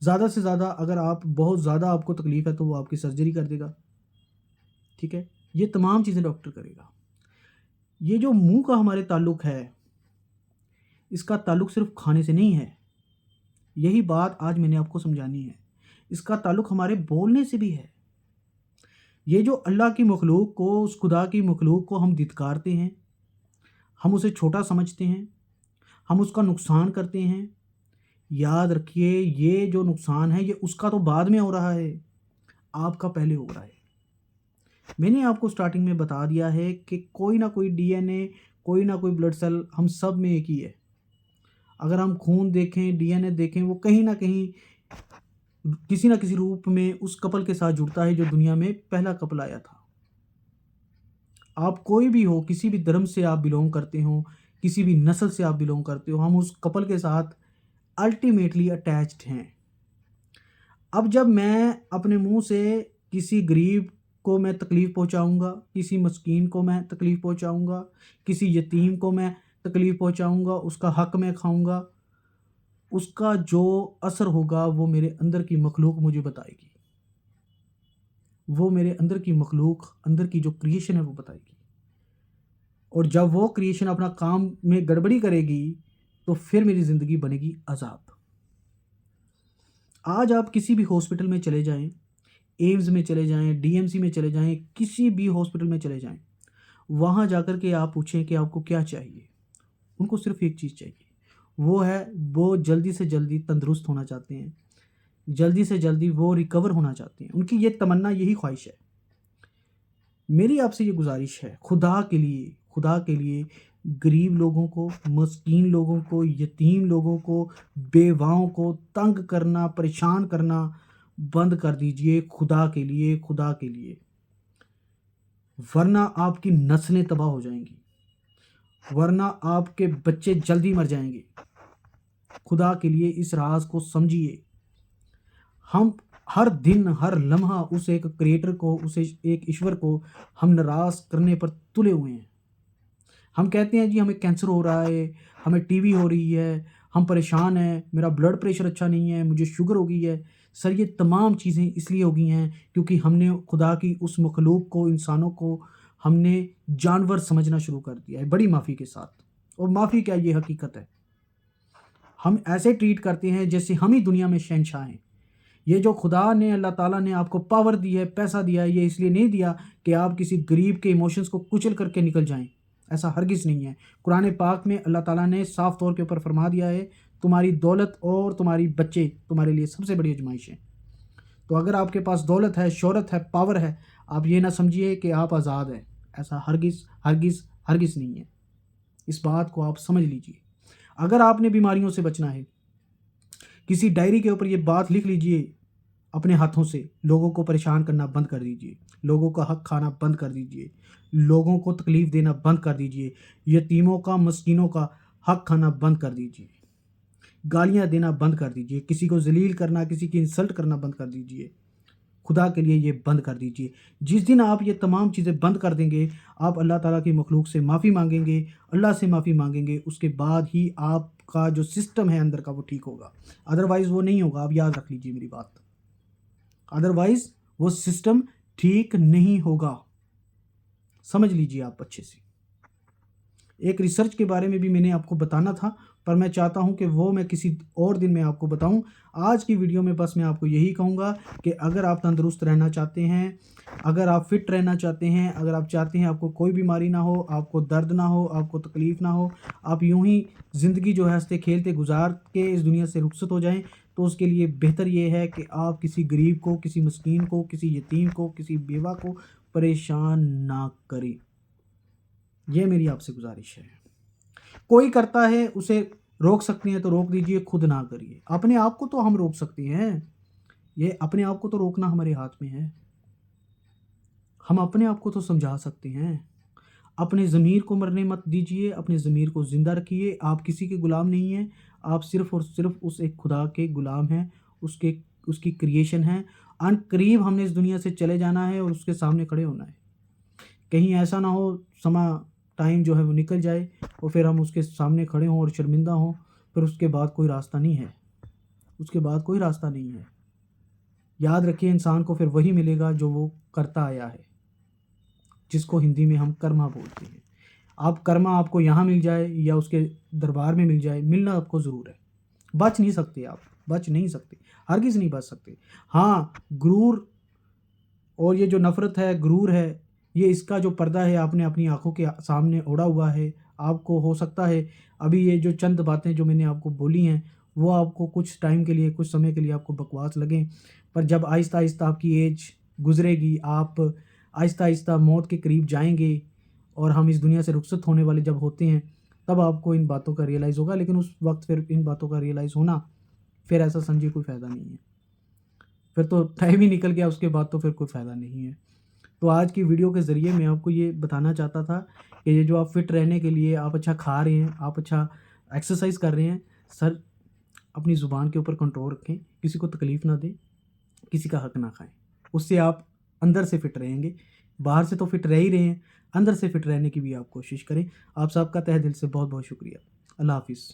زیادہ سے زیادہ اگر آپ بہت زیادہ آپ کو تکلیف ہے تو وہ آپ کی سرجری کر دے گا، ٹھیک ہے؟ یہ تمام چیزیں ڈاکٹر کرے گا۔ یہ جو منہ کا ہمارے تعلق ہے، اس کا تعلق صرف کھانے سے نہیں ہے، یہی بات آج میں نے آپ کو سمجھانی ہے۔ اس کا تعلق ہمارے بولنے سے بھی ہے۔ یہ جو اللہ کی مخلوق کو، اس خدا کی مخلوق کو ہم دھتکارتے ہیں، ہم اسے چھوٹا سمجھتے ہیں، ہم اس کا نقصان کرتے ہیں، یاد رکھیے یہ جو نقصان ہے یہ اس کا تو بعد میں ہو رہا ہے، آپ کا پہلے ہو رہا ہے۔ میں نے آپ کو سٹارٹنگ میں بتا دیا ہے کہ کوئی نہ کوئی ڈی این اے، کوئی نہ کوئی بلڈ سیل ہم سب میں ایک ہی ہے۔ اگر ہم خون دیکھیں، ڈی این اے دیکھیں، وہ کہیں نہ کہیں کسی نہ کسی روپ میں اس کپل کے ساتھ جڑتا ہے جو دنیا میں پہلا کپل آیا تھا۔ آپ کوئی بھی ہو، کسی بھی دھرم سے آپ بلونگ کرتے ہو، کسی بھی نسل سے آپ بلونگ کرتے ہو، ہم اس کپل کے ساتھ الٹیمیٹلی اٹیچڈ ہیں۔ اب جب میں اپنے منہ سے کسی غریب کو میں تکلیف پہنچاؤں گا، کسی مسکین کو میں تکلیف پہنچاؤں گا، کسی یتیم کو میں تکلیف پہنچاؤں گا، اس کا حق میں کھاؤں گا، اس کا جو اثر ہوگا وہ میرے اندر کی مخلوق مجھے بتائے گی، وہ میرے اندر کی مخلوق، اندر کی جو کریشن ہے وہ بتائے گی۔ اور جب وہ کریشن اپنا کام میں گڑبڑی کرے گی تو پھر میری زندگی بنے گی عذاب۔ آج آپ کسی بھی ہاسپٹل میں چلے جائیں، ایمز میں چلے جائیں، ڈی ایم سی میں چلے جائیں، کسی بھی ہاسپٹل میں چلے جائیں، وہاں جا کر کے آپ پوچھیں کہ آپ کو کیا چاہیے، ان کو صرف ایک چیز چاہیے، وہ ہے وہ جلدی سے جلدی تندرست ہونا چاہتے ہیں، جلدی سے جلدی وہ ریکور ہونا چاہتے ہیں، ان کی یہ تمنا، یہی خواہش ہے۔ میری آپ سے یہ گزارش ہے، خدا کے لیے غریب لوگوں کو، مسکین لوگوں کو، یتیم لوگوں کو، بیواؤں کو تنگ کرنا، پریشان کرنا بند کر دیجئے، خدا کے لیے، خدا کے لیے، ورنہ آپ کی نسلیں تباہ ہو جائیں گی، ورنہ آپ کے بچے جلدی مر جائیں گے۔ خدا کے لیے اس راز کو سمجھیے۔ ہم ہر دن، ہر لمحہ اس ایک کریٹر کو، اس ایک ایشور کو ہم ناراض کرنے پر تلے ہوئے ہیں۔ ہم کہتے ہیں جی ہمیں کینسر ہو رہا ہے، ہمیں ٹی وی ہو رہی ہے، ہم پریشان ہیں، میرا بلڈ پریشر اچھا نہیں ہے، مجھے شوگر ہو گئی ہے۔ سر یہ تمام چیزیں اس لیے ہو گئی ہیں کیونکہ ہم نے خدا کی اس مخلوق کو، انسانوں کو ہم نے جانور سمجھنا شروع کر دیا ہے، بڑی معافی کے ساتھ۔ اور معافی کیا، یہ حقیقت ہے۔ ہم ایسے ٹریٹ کرتے ہیں جیسے ہم ہی دنیا میں شہنشاہ ہیں۔ یہ جو خدا نے، اللہ تعالیٰ نے آپ کو پاور دی ہے، پیسہ دیا ہے، یہ اس لیے نہیں دیا کہ آپ کسی غریب کے ایموشنز کو کچل کر کے نکل جائیں، ایسا ہرگز نہیں ہے۔ قرآن پاک میں اللہ تعالیٰ نے صاف طور کے اوپر فرما دیا ہے، تمہاری دولت اور تمہاری بچے تمہارے لیے سب سے بڑی آزمائش ہیں۔ تو اگر آپ کے پاس دولت ہے، شہرت ہے، پاور ہے، آپ یہ نہ سمجھیے کہ آپ آزاد ہیں، ایسا ہرگز ہرگز ہرگز نہیں ہے۔ اس بات کو آپ سمجھ لیجئے۔ اگر آپ نے بیماریوں سے بچنا ہے، کسی ڈائری کے اوپر یہ بات لکھ لیجئے، اپنے ہاتھوں سے لوگوں کو پریشان کرنا بند کر دیجئے، لوگوں کا حق کھانا بند کر دیجئے، لوگوں کو تکلیف دینا بند کر دیجئے، یتیموں کا، مسکینوں کا حق کھانا بند کر دیجئے، گالیاں دینا بند کر دیجئے، کسی کو ذلیل کرنا، کسی کی انسلٹ کرنا بند کر دیجئے۔ خدا کے لیے یہ بند کر دیجئے۔ جس دن آپ یہ تمام چیزیں بند کر دیں گے، آپ اللہ تعالیٰ کی مخلوق سے معافی مانگیں گے، اللہ سے معافی مانگیں گے، اس کے بعد ہی آپ کا جو سسٹم ہے اندر کا وہ ٹھیک ہوگا، ادروائز وہ نہیں ہوگا۔ آپ یاد رکھ لیجئے میری بات، ادروائز وہ سسٹم ٹھیک نہیں ہوگا۔ سمجھ لیجئے آپ اچھے سے۔ ایک ریسرچ کے بارے میں بھی میں نے آپ کو بتانا تھا، پر میں چاہتا ہوں کہ وہ میں کسی اور دن میں آپ کو بتاؤں۔ آج کی ویڈیو میں بس میں آپ کو یہی کہوں گا کہ اگر آپ تندرست رہنا چاہتے ہیں، اگر آپ فٹ رہنا چاہتے ہیں، اگر آپ چاہتے ہیں آپ کو کوئی بیماری نہ ہو، آپ کو درد نہ ہو، آپ کو تکلیف نہ ہو، آپ یوں ہی زندگی جو ہے ہنستے کھیلتے گزار کے اس دنیا سے رخصت ہو جائیں، تو اس کے لیے بہتر یہ ہے کہ آپ کسی غریب کو، کسی مسکین کو، کسی یتیم کو، کسی بیوہ کو پریشان نہ کریں۔ یہ میری آپ سے گزارش ہے۔ کوئی کرتا ہے، اسے روک سکتے ہیں تو روک دیجئے، خود نہ کریے۔ اپنے آپ کو تو ہم روک سکتے ہیں، یہ اپنے آپ کو تو روکنا ہمارے ہاتھ میں ہے۔ ہم اپنے آپ کو تو سمجھا سکتے ہیں۔ اپنے ضمیر کو مرنے مت دیجئے، اپنے ضمیر کو زندہ رکھیے۔ آپ کسی کے غلام نہیں ہیں، آپ صرف اور صرف اس ایک خدا کے غلام ہیں، اس کی کریشن ہے۔ ان قریب ہم نے اس دنیا سے چلے جانا ہے اور اس کے سامنے کھڑے ہونا ہے۔ کہیں ایسا نہ ہو ٹائم جو ہے وہ نکل جائے اور پھر ہم اس کے سامنے کھڑے ہوں اور شرمندہ ہوں، پھر اس کے بعد کوئی راستہ نہیں ہے۔ اس کے بعد کوئی راستہ نہیں ہے. یاد رکھیے انسان کو پھر وہی ملے گا جو وہ کرتا آیا ہے، جس کو ہندی میں ہم کرما بولتے ہیں. آپ کرما آپ کو یہاں مل جائے یا اس کے دربار میں مل جائے، ملنا آپ کو ضرور ہے. بچ نہیں سکتے، آپ بچ نہیں سکتے، ہرگز نہیں بچ سکتے. ہاں، غرور اور یہ جو نفرت ہے، غرور ہے، یہ اس کا جو پردہ ہے آپ نے اپنی آنکھوں کے سامنے اوڑھا ہوا ہے. آپ کو ہو سکتا ہے ابھی یہ جو چند باتیں جو میں نے آپ کو بولی ہیں وہ آپ کو کچھ ٹائم کے لیے، کچھ سمے کے لیے آپ کو بکواس لگیں، پر جب آہستہ آہستہ آپ کی ایج گزرے گی، آپ آہستہ آہستہ موت کے قریب جائیں گے اور ہم اس دنیا سے رخصت ہونے والے جب ہوتے ہیں، تب آپ کو ان باتوں کا ریئلائز ہوگا. لیکن اس وقت پھر ان باتوں کا ریئلائز ہونا، پھر ایسا سمجھے کوئی فائدہ نہیں ہے. پھر تو ٹائم ہی نکل گیا، اس کے بعد تو پھر کوئی فائدہ نہیں ہے. تو آج کی ویڈیو کے ذریعے میں آپ کو یہ بتانا چاہتا تھا کہ یہ جو آپ فٹ رہنے کے لیے آپ اچھا کھا رہے ہیں، آپ اچھا ایکسرسائز کر رہے ہیں، سر اپنی زبان کے اوپر کنٹرول رکھیں، کسی کو تکلیف نہ دیں، کسی کا حق نہ کھائیں. اس سے آپ اندر سے فٹ رہیں گے. باہر سے تو فٹ رہ ہی رہے ہیں، اندر سے فٹ رہنے کی بھی آپ کوشش کریں. آپ سب کا تہہ دل سے بہت بہت شکریہ. اللہ حافظ.